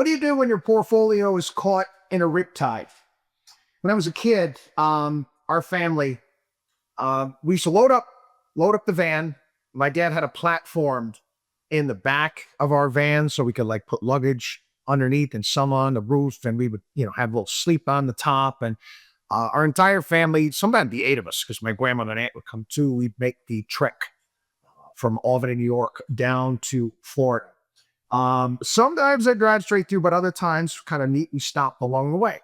do you do when your portfolio is caught in a riptide? When I was a kid, our family, we used to load up the van. My dad had a platform in the back of our van so we could like put luggage underneath and some on the roof, and we would, have a little sleep on the top. And our entire family, sometimes the 8 of us, because my grandmother and aunt would come too, we'd make the trek from Albany, New York down to Florida. Sometimes I'd drive straight through, but other times kind of neatly stop along the way.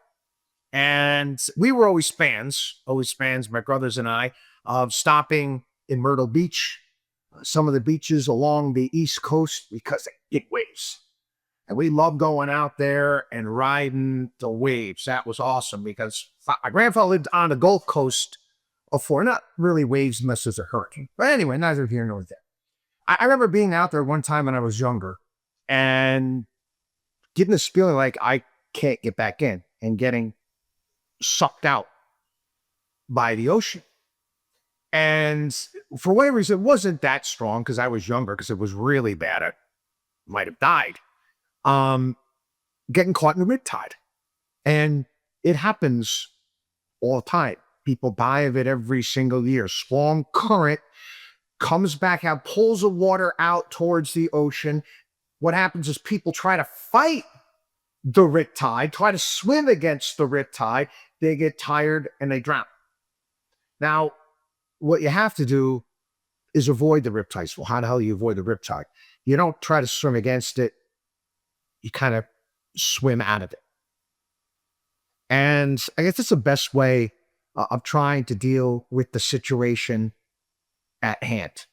And we were always fans, my brothers and I, of stopping in Myrtle Beach, some of the beaches along the East Coast, because they get waves. And we loved going out there and riding the waves. That was awesome because my grandfather lived on the Gulf Coast of Florida. Not really waves unless there's a hurricane. But anyway, neither here nor there. I remember being out there one time when I was younger and getting this feeling like I can't get back in and getting sucked out by the ocean. And for whatever reason, it wasn't that strong because I was younger, because it was really bad. I might have died. Getting caught in the riptide. And it happens all the time. People die of it every single year. Strong current comes back out, pulls the water out towards the ocean. What happens is people try to fight the riptide, try to swim against the riptide. They get tired and they drown. Now, what you have to do is avoid the riptides. Well, how the hell do you avoid the riptide? You don't try to swim against it. You kind of swim out of it. And I guess that's the best way of trying to deal with the situation at hand.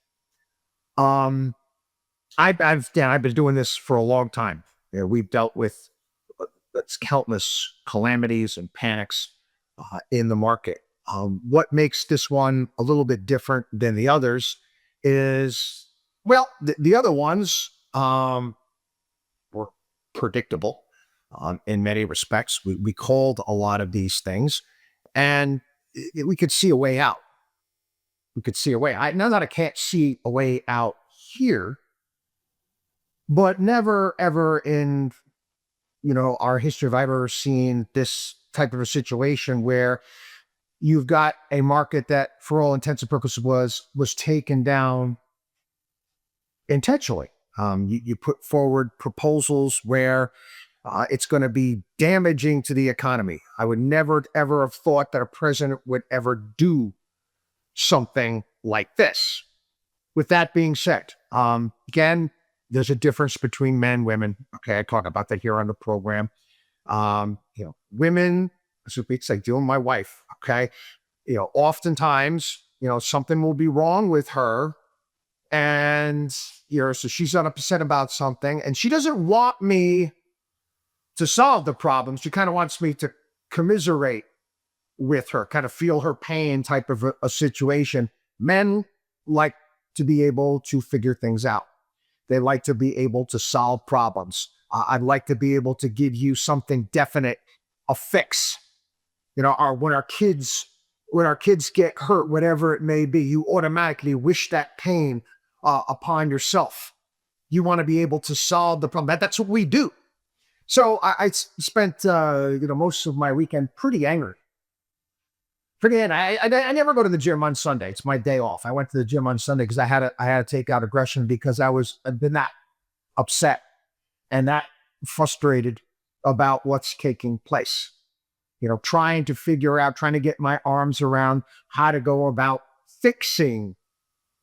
I've been doing this for a long time. We've dealt with countless calamities and panics in the market. What makes this one a little bit different than the others is, well, the other ones were predictable in many respects. We called a lot of these things, and we could see a way out. We could see a way. Not that I can't see a way out here, but never ever in our history have I ever seen this type of a situation where you've got a market that, for all intents and purposes, was taken down intentionally. You put forward proposals where it's going to be damaging to the economy. I would never, ever have thought that a president would ever do something like this. With that being said, again, there's a difference between men and women. Okay, I talk about that here on the program. Women, it's like dealing with my wife. Okay, oftentimes, something will be wrong with her, and so she's upset about something, and she doesn't want me to solve the problem. She kind of wants me to commiserate with her, kind of feel her pain type of a situation. Men like to be able to figure things out. They like to be able to solve problems. I'd like to be able to give you something definite, a fix. Or when our kids get hurt, whatever it may be, you automatically wish that pain upon yourself. You want to be able to solve the problem. That's what we do. So I spent most of my weekend pretty angry. I never go to the gym on Sunday. It's my day off. I went to the gym on Sunday because I had to take out aggression because I've been that upset and that frustrated about what's taking place. Trying to get my arms around how to go about fixing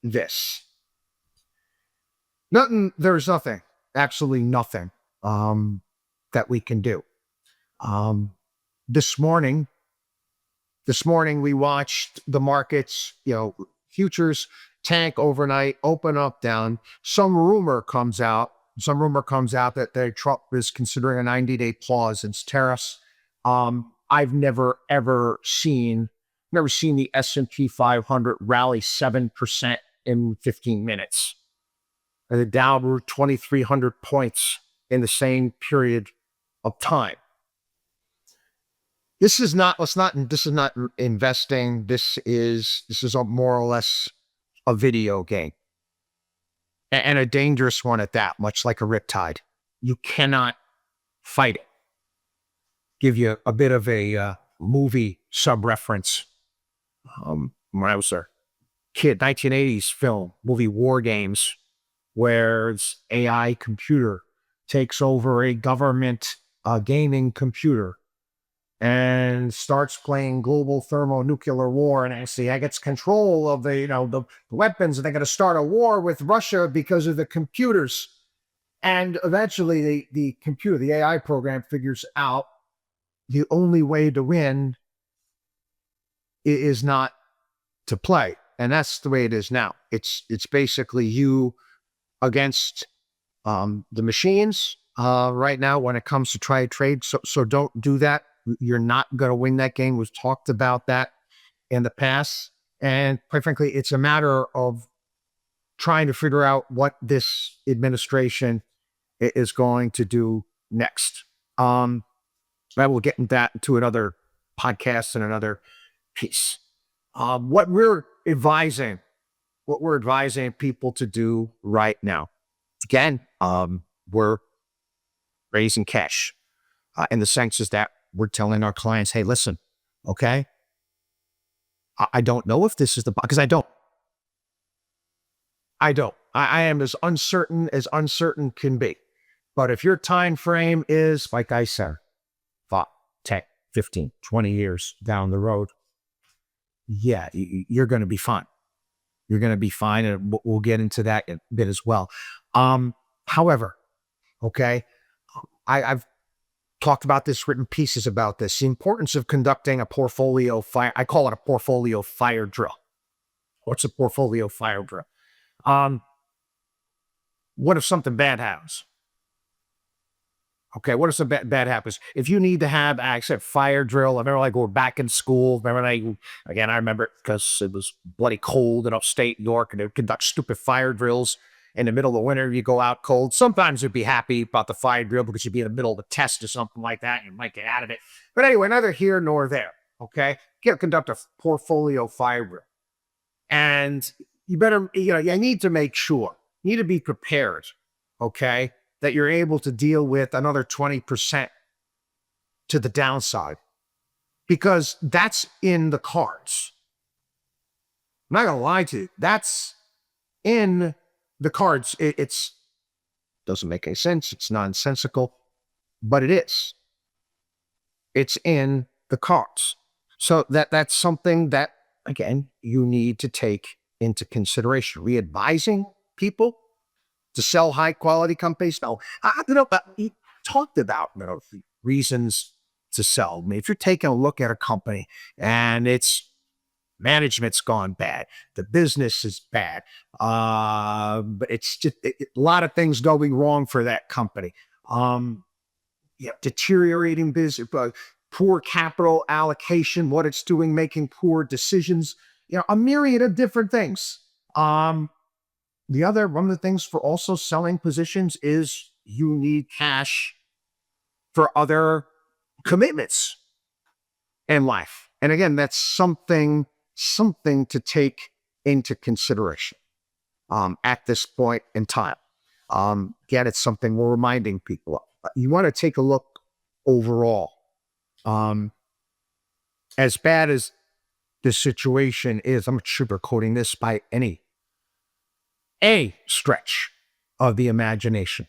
this. Absolutely nothing that we can do. This morning we watched the markets, futures tank overnight, open up, down. Some rumor comes out that Trump is considering a 90-day pause in tariffs. I've never seen the S&P 500 rally 7% in 15 minutes. And the Dow grew 2,300 points in the same period of time. This is not investing. This is more or less a video game, and a dangerous one at that, much like a riptide. You cannot fighting. Give you a bit of a movie sub-reference. When I was a kid, 1980s film, movie War Games, where it's AI computer takes over a government gaming computer and starts playing global thermonuclear war, and actually gets control of the weapons, and they're going to start a war with Russia because of the computers. And eventually the computer, the AI program, figures out the only way to win is not to play. And that's the way it is now. It's basically you against the machines right now when it comes to try trade. So don't do that. You're not going to win that game. We've talked about that in the past. And quite frankly, it's a matter of trying to figure out what this administration is going to do next. I will get into that into another podcast and another piece. What we're advising people to do right now, again, we're raising cash in the sense is that we're telling our clients, hey, listen, okay, I don't know if this is because I don't. I am as uncertain can be. But if your time frame is, like I said, 5, 10, 15, 20 years down the road, yeah, you're going to be fine. You're going to be fine, and we'll get into that a bit as well. However, okay, I've talked about this, written pieces about this, the importance of conducting a portfolio fire. I call it a portfolio fire drill. What's a portfolio fire drill? What if something bad happens? Okay, what if something bad happens? If you need to have, I said, fire drill. I remember we're back in school. I remember it because it was bloody cold in upstate New York, and they would conduct stupid fire drills in the middle of the winter. You go out cold. Sometimes you'd be happy about the fire drill because you'd be in the middle of a test or something like that, and you might get out of it. But anyway, neither here nor there, okay? You gotta conduct a portfolio fire drill. And you better, you need to make sure, you need to be prepared, okay, that you're able to deal with another 20% to the downside, because that's in the cards. I'm not going to lie to you. That's in the cards. It's doesn't make any sense. It's nonsensical, but it is. It's in the cards. So that's something that, again, you need to take into consideration. Re-advising people to sell high-quality companies? No. But he talked about reasons to sell. I mean, if you're taking a look at a company and its management's gone bad, the business is bad, but it's just a lot of things going wrong for that company. Deteriorating business, poor capital allocation, what it's doing, making poor decisions, a myriad of different things. One of the things for also selling positions is you need cash for other commitments in life. And again, that's something to take into consideration at this point in time. Again, it's something we're reminding people of. You want to take a look overall. As bad as the situation is, I'm not sugarcoating this by any stretch of the imagination.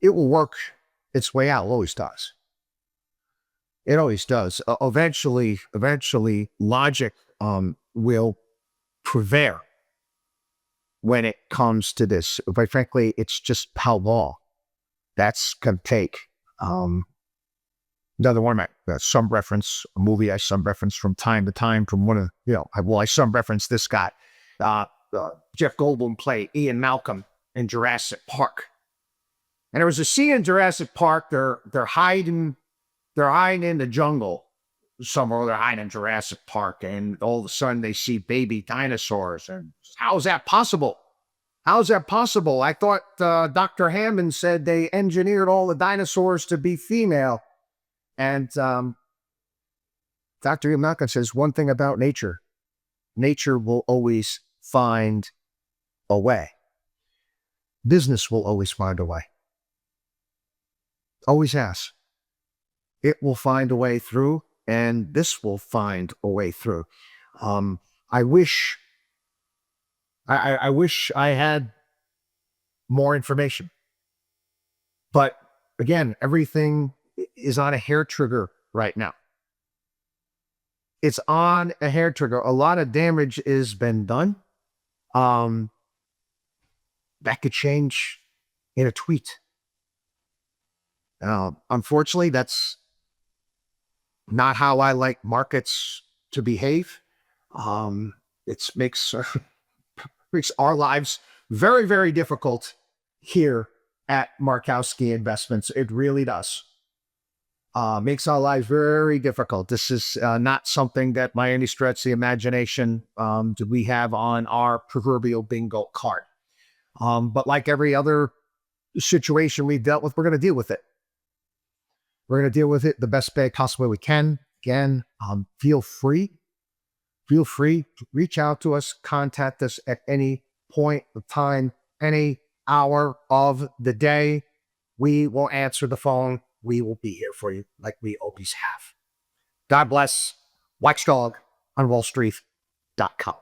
It will work its way out. It always does. It always does. Eventually, logic will prevail when it comes to this. But frankly, it's just Law. That's going to take. Another one, some reference, a movie I some reference from time to time from one of, I some reference this guy. Jeff Goldblum played Ian Malcolm in Jurassic Park. And there was a scene in Jurassic Park, they're hiding in the jungle somewhere, they're hiding in Jurassic Park, and all of a sudden they see baby dinosaurs. And how is that possible? How is that possible? I thought Dr. Hammond said they engineered all the dinosaurs to be female. And Dr. Ian Malcolm says one thing about nature. Nature will always find a way. Business will always find a way. Always has. It will find a way through, and this will find a way through. I wish I wish I had more information. But again, everything is on a hair trigger right now. It's on a hair trigger. A lot of damage has been done. That could change in a tweet. Unfortunately, that's not how I like markets to behave. It makes makes our lives very, very difficult here at Markowski Investments. It really does. Makes our lives very difficult. This is not something that by any stretch of the imagination do we have on our proverbial bingo card. But like every other situation we've dealt with, we're going to deal with it. We're going to deal with it the best way possible we can. Again, feel free to reach out to us, contact us at any point of time, any hour of the day. We will answer the phone. We will be here for you like we always have. God bless. WatchDog on WallStreet.com.